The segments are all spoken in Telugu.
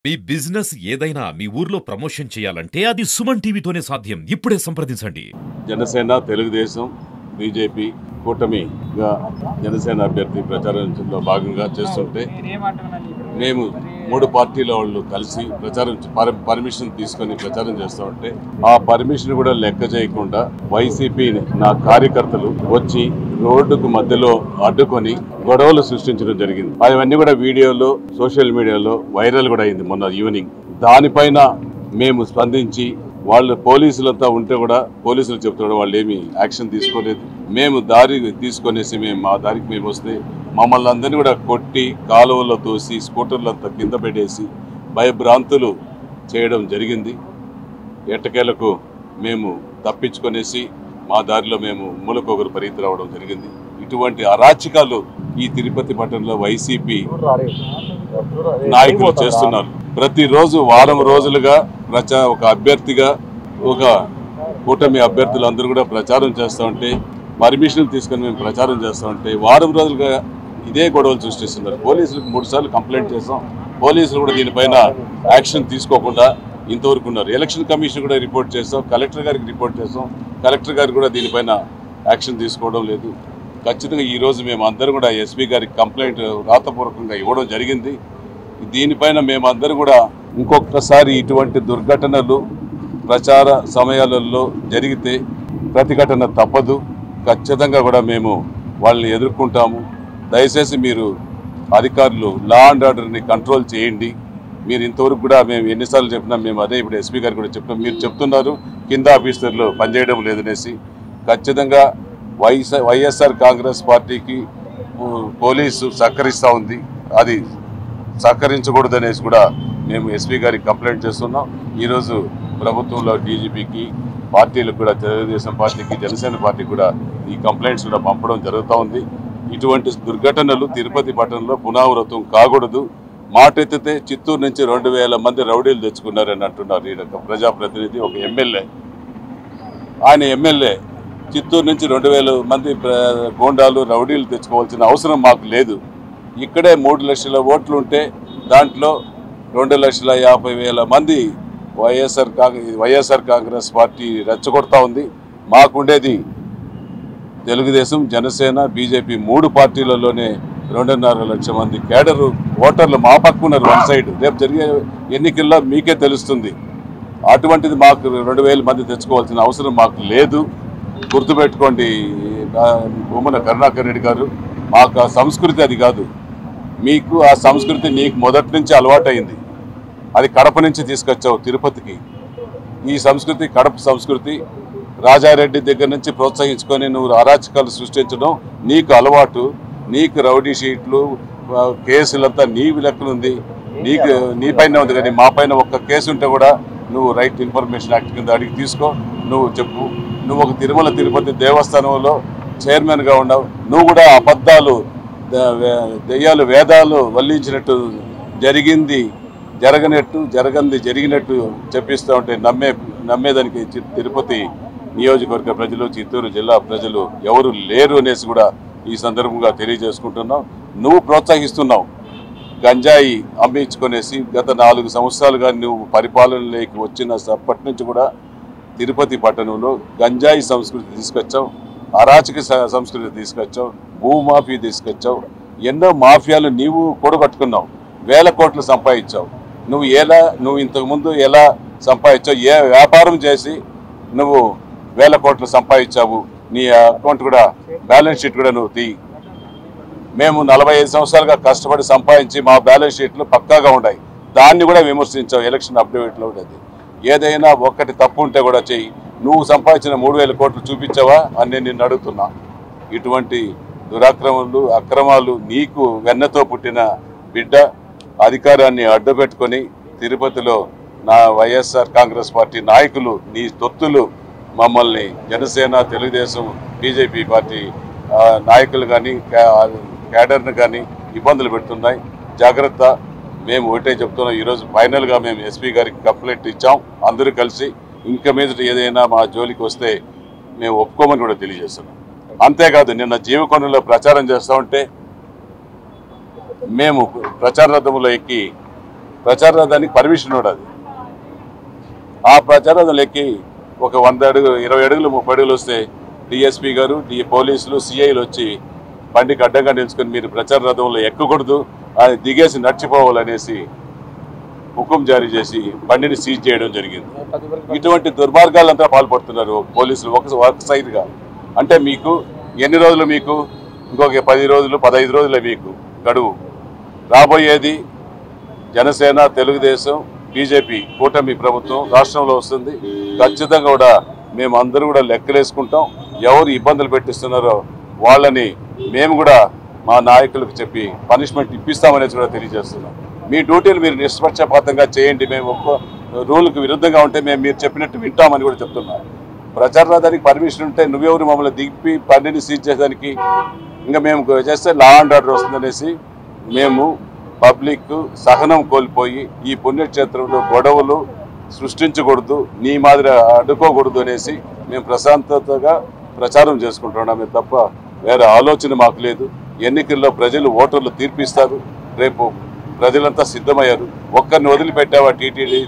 మీ బిజినెస్ ఏదైనా మీ ఊర్లో ప్రమోషన్ చేయాలంటే అది సుమన్ టీవీతోనే సాధ్యం. ఇప్పుడే సంప్రదించండి. జనసేన, తెలుగుదేశం, బీజేపీ కూటమిగా జనసేన అభ్యర్థి ప్రచారంలో భాగంగా చేస్తుంటే మేము మూడు పార్టీల వాళ్ళు కలిసి పర్మిషన్ తీసుకొని ప్రచారం చేస్తూ ఉంటే ఆ పర్మిషన్ కూడా లెక్క చేయకుండా వైసీపీ నా కార్యకర్తలు వచ్చి రోడ్డుకు మధ్యలో అడ్డుకొని గొడవలు సృష్టించడం జరిగింది. అవన్నీ కూడా వీడియోలో సోషల్ మీడియాలో వైరల్ కూడా అయింది మొన్న ఈవినింగ్. దానిపైన మేము స్పందించి వాళ్ళు పోలీసులంతా ఉంటే కూడా పోలీసులు చెప్తాడు వాళ్ళు ఏమి యాక్షన్ తీసుకోలేదు. మేము దారి తీసుకొనేసి మా దారికి మేము వస్తే మమ్మల్ని అందరినీ కూడా కొట్టి కాలువల్లో తోసి స్కూటర్లంతా కింద పెట్టేసి భయభ్రాంతులు చేయడం జరిగింది. ఎట్టకేలకు మేము తప్పించుకొనేసి మా దారిలో మేము మూలకొకరు పరిగెత్తి రావడం జరిగింది. ఇటువంటి అరాచకాలు ఈ తిరుపతి పట్టణంలో వైసీపీ నాయకులు చేస్తున్నారు. ప్రతిరోజు వారం రోజులుగా ఒక అభ్యర్థిగా ఒక కూటమి అభ్యర్థులు అందరూ కూడా ప్రచారం చేస్తూ ఉంటే పర్మిషన్లు తీసుకొని మేము ప్రచారం చేస్తూ ఉంటే వారం రోజులుగా ఇదే గొడవలు సృష్టిస్తున్నారు. పోలీసులకు 3 సార్లు కంప్లైంట్ చేసాం. పోలీసులు కూడా దీనిపైన యాక్షన్ తీసుకోకుండా ఇంతవరకు ఉన్నారు. ఎలక్షన్ కమిషన్ కూడా రిపోర్ట్ చేసాం, కలెక్టర్ గారికి రిపోర్ట్ చేసాం. కలెక్టర్ గారు కూడా దీనిపైన యాక్షన్ తీసుకోవడం లేదు. ఖచ్చితంగా ఈరోజు మేము అందరూ కూడా ఎస్పీ గారికి కంప్లైంట్ రాతపూర్వకంగా ఇవ్వడం జరిగింది. దీనిపైన మేమందరూ కూడా ఇంకొకసారి ఇటువంటి దుర్ఘటనలు ప్రచార సమయాలలో జరిగితే ప్రతిఘటన తప్పదు. ఖచ్చితంగా కూడా మేము వాళ్ళని ఎదుర్కొంటాము. దయచేసి మీరు అధికారులు లా అండ్ ఆర్డర్ని కంట్రోల్ చేయండి. మీరు ఇంతవరకు కూడా మేము ఎన్నిసార్లు చెప్పినా మేము అదే ఇప్పుడు ఎస్పీ గారు కూడా చెప్పినాం. మీరు చెప్తున్నారు కింద ఆఫీసర్లు పనిచేయడం లేదనేసి. ఖచ్చితంగా వైఎస్ఆర్ కాంగ్రెస్ పార్టీకి పోలీసు సహకరిస్తూ ఉంది. అది సహకరించకూడదనేసి కూడా మేము ఎస్పీ గారికి కంప్లైంట్ చేస్తున్నాం. ఈరోజు ప్రభుత్వంలో డీజీపీకి పార్టీలకు కూడా తెలుగుదేశం పార్టీకి జనసేన పార్టీకి కూడా ఈ కంప్లైంట్స్ కూడా పంపడం జరుగుతూ ఉంది. ఇటువంటి దుర్ఘటనలు తిరుపతి పట్టణంలో పునరావృతం కాకూడదు. మాట ఎత్తితే చిత్తూరు నుంచి 2000 మంది రౌడీలు తెచ్చుకున్నారని అంటున్నారు. ఈ ప్రజాప్రతినిధి ఒక ఎమ్మెల్యే, ఆయన ఎమ్మెల్యే చిత్తూరు నుంచి 2000 మంది గోండాలు రౌడీలు తెచ్చుకోవాల్సిన అవసరం మాకు లేదు. ఇక్కడే 3 లక్షల ఓట్లు ఉంటే దాంట్లో 2,50,000 మంది వైఎస్ఆర్ కాంగ్రెస్ పార్టీ రెచ్చగొడతా ఉంది. మాకుండేది తెలుగుదేశం, జనసేన, బీజేపీ 3 పార్టీలలోనే 2.5 లక్షల మంది కేడరు ఓటర్లు మా పక్కున్నారు. వన్ సైడ్ రేపు జరిగే ఎన్నికల్లో మీకే తెలుస్తుంది. అటువంటిది మాకు 2,000 మంది తెచ్చుకోవాల్సిన అవసరం మాకు లేదు. గుర్తుపెట్టుకోండి భూమన కరుణాకర్ రెడ్డి గారు, మాకు ఆ సంస్కృతి అది కాదు. మీకు ఆ సంస్కృతి నీకు మొదటి నుంచి అలవాటైంది. అది కడప నుంచి తీసుకొచ్చావు తిరుపతికి. ఈ సంస్కృతి కడప సంస్కృతి. రాజారెడ్డి దగ్గర నుంచి ప్రోత్సహించుకొని నువ్వు అరాచకాలు సృష్టించడం నీకు అలవాటు. నీకు రౌడీ షీట్లు కేసులంతా నీ లెక్కలుంది, నీ పైన ఉంది. కానీ మా పైన ఒక్క కేసు ఉంటే కూడా నువ్వు రైట్ ఇన్ఫర్మేషన్ యాక్ట్ కింద అడిగి తీసుకో. నువ్వు చెప్పు, నువ్వు ఒక తిరుమల తిరుపతి దేవస్థానంలో చైర్మన్గా ఉన్నావు. నువ్వు కూడా అబద్ధాలు, దెయ్యాలు, వేదాలు వల్లించినట్టు జరిగింది జరిగినట్టు చెప్పిస్తూ ఉంటే నమ్మేదానికి తిరుపతి నియోజకవర్గ ప్రజలు, చిత్తూరు జిల్లా ప్రజలు ఎవరు లేరు అనేసి కూడా ఈ సందర్భంగా తెలియజేసుకుంటున్నాం. నువ్వు ప్రోత్సహిస్తున్నావు గంజాయి అమ్మించుకొనేసి. గత 4 సంవత్సరాలుగా నువ్వు పరిపాలనలోకి వచ్చినప్పటి నుంచి కూడా తిరుపతి పట్టణంలో గంజాయి సంస్కృతి తీసుకొచ్చావు, అరాచక సంస్కృతి తీసుకొచ్చావు, భూమాఫీ తీసుకొచ్చావు. ఎన్నో మాఫియాలు నీవు కూడగట్టుకున్నావు. 1000 కోట్లు సంపాదించావు. నువ్వు ఇంతకుముందు ఎలా సంపాదించావు, ఏ వ్యాపారం చేసి నువ్వు 1000 కోట్లు సంపాదించావు, నీ అకౌంట్ కూడా బ్యాలెన్స్ షీట్ కూడా నువ్వు తీ. మేము 45 సంవత్సరాలుగా కష్టపడి సంపాదించి మా బ్యాలెన్స్ షీట్లు పక్కాగా ఉన్నాయి. దాన్ని కూడా విమర్శించావు. ఎలక్షన్ అప్డేట్లో ఉండేది. ఏదైనా ఒక్కటి తప్పు ఉంటే కూడా చెయ్యి. నువ్వు సంపాదించిన 3,000 కోట్లు చూపించావా అని నేను నిన్ను అడుగుతున్నా. ఇటువంటి అక్రమాలు నీకు వెన్నతో పుట్టిన బిడ్డ అధికారాన్ని అడ్డుపెట్టుకొని తిరుపతిలో నా వైఎస్ఆర్ కాంగ్రెస్ పార్టీ నాయకులు, నీ తొత్తులు మమ్మల్ని జనసేన, తెలుగుదేశం, బీజేపీ పార్టీ నాయకులు కానీ క్యాడర్ను కానీ ఇబ్బందులు పెడుతున్నాయి. జాగ్రత్త. మేము ఒకటే చెప్తున్నాం. ఈరోజు ఫైనల్గా మేము ఎస్పీ గారికి కంప్లైంట్ ఇచ్చాం. అందరూ కలిసి ఇంకా మీద ఏదైనా మా జోలికి వస్తే మేము ఒప్పుకోమని కూడా తెలియజేస్తున్నాం. అంతేకాదు నిన్న జీవకొండలో ప్రచారం చేస్తూ ఉంటే మేము ప్రచార రథంలో ఎక్కి ప్రచార రథానికి పర్మిషన్ ఉండదు. ఆ ప్రచార రథం ఎక్కి ఒక 100 అడుగులు 20 అడుగులు 30 అడుగులు వస్తే డిఎస్పీ గారు పోలీసులు సిఐలు వచ్చి బండికి అడ్డంగా నిలుచుకొని మీరు ప్రచార రథంలో ఎక్కకూడదు, అది దిగేసి నడిచిపోవాలనేసి హుకుం జారీ చేసి బండిని సీజ్ చేయడం జరిగింది. ఇటువంటి దుర్మార్గాలంతా పాల్పడుతున్నారు పోలీసులు ఒక సైడ్గా. అంటే మీకు ఎన్ని రోజులు, మీకు ఇంకొక 10 రోజులు 15 రోజులే మీకు గడువు. రాబోయేది జనసేన, తెలుగుదేశం, బీజేపీ కూటమి ప్రభుత్వం రాష్ట్రంలో వస్తుంది. ఖచ్చితంగా కూడా మేము అందరూ కూడా లెక్కలేసుకుంటాం. ఎవరు ఇబ్బందులు పెట్టిస్తున్నారో వాళ్ళని మేము కూడా మా నాయకులకు చెప్పి పనిష్మెంట్ ఇప్పిస్తామనేది కూడా తెలియజేస్తున్నాం. మీ డ్యూటీలు మీరు నిష్పక్షపాతంగా చేయండి, మేము ఒక్క రూల్కి విరుద్ధంగా ఉంటే మేము మీరు చెప్పినట్టు వింటామని కూడా చెప్తున్నాం. ప్రచార రథానికి పర్మిషన్ ఉంటే నువ్వెవరు మమ్మల్ని దిప్పి బండిని సీజ్ చేసేదానికి? ఇంకా మేము చేస్తే లా అండ్ ఆర్డర్ వస్తుందనేసి మేము పబ్లిక్ సహనం కోల్పోయి ఈ పుణ్యక్షేత్రంలో గొడవలు సృష్టించకూడదు, నీ మాదిరి అడ్డుకోకూడదు అనేసి మేము ప్రశాంతతగా ప్రచారం చేసుకుంటున్నామే తప్ప వేరే ఆలోచన మాకు లేదు. ఎన్నికల్లో ప్రజలు ఓటర్లు తీర్పిస్తారు. రేపు ప్రజలంతా సిద్ధమయ్యారు. ఒక్కరిని వదిలిపెట్టావా టీటీడీ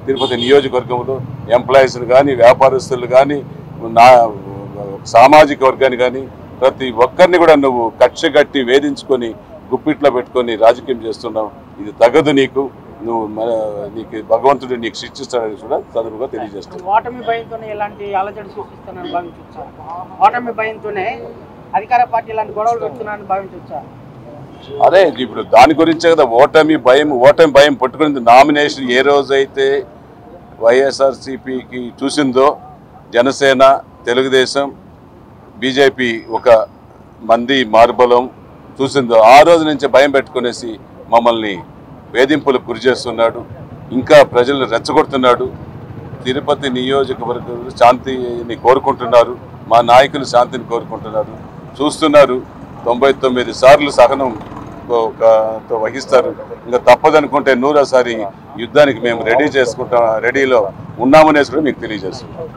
తిరుపతి నియోజకవర్గంలో ఎంప్లాయీస్ని కానీ, వ్యాపారస్తులు కానీ, సామాజిక వర్గాన్ని కానీ ప్రతి ఒక్కరిని కూడా నువ్వు కక్షగట్టి వేధించుకొని గుప్పిట్లో పెట్టుకొని రాజకీయం చేస్తున్నావు. ఇది తగదు. నీకు భగవంతుడు నీకు శిక్షిస్తాడని కూడా చదువుగా తెలియజేస్తున్నాను. ఓటమి భయంతోనే ఇలాంటి అలజడి సృష్టిస్తానని భావించవచ్చా? ఓటమి భయంతోనే అధికార పార్టీ ఇలాంటి గొడవలు పెడుతున్నారని భావించవచ్చా? అదే ఇప్పుడు దాని గురించే కదా ఓటమి భయం పట్టుకునేది. నామినేషన్ ఏ రోజైతే వైఎస్ఆర్సీపీకి చూసిందో, జనసేన, తెలుగుదేశం, బీజేపీ ఒక మంది మార్బలం చూసిందో, ఆ రోజు నుంచి భయం పెట్టుకునేసి మమ్మల్ని వేధింపులకు గురి చేస్తున్నాడు. ఇంకా ప్రజలను రెచ్చగొడుతున్నాడు. తిరుపతి నియోజకవర్గంలో శాంతిని కోరుకుంటున్నారు, మా నాయకులు శాంతిని కోరుకుంటున్నారు. చూస్తున్నారు 99 సార్లు సహనం వహిస్తారు. ఇంకా తప్పదనుకుంటే 100వ సారి యుద్ధానికి మేము రెడీలో ఉన్నామనేసి కూడా మీకు తెలియజేస్తున్నాం.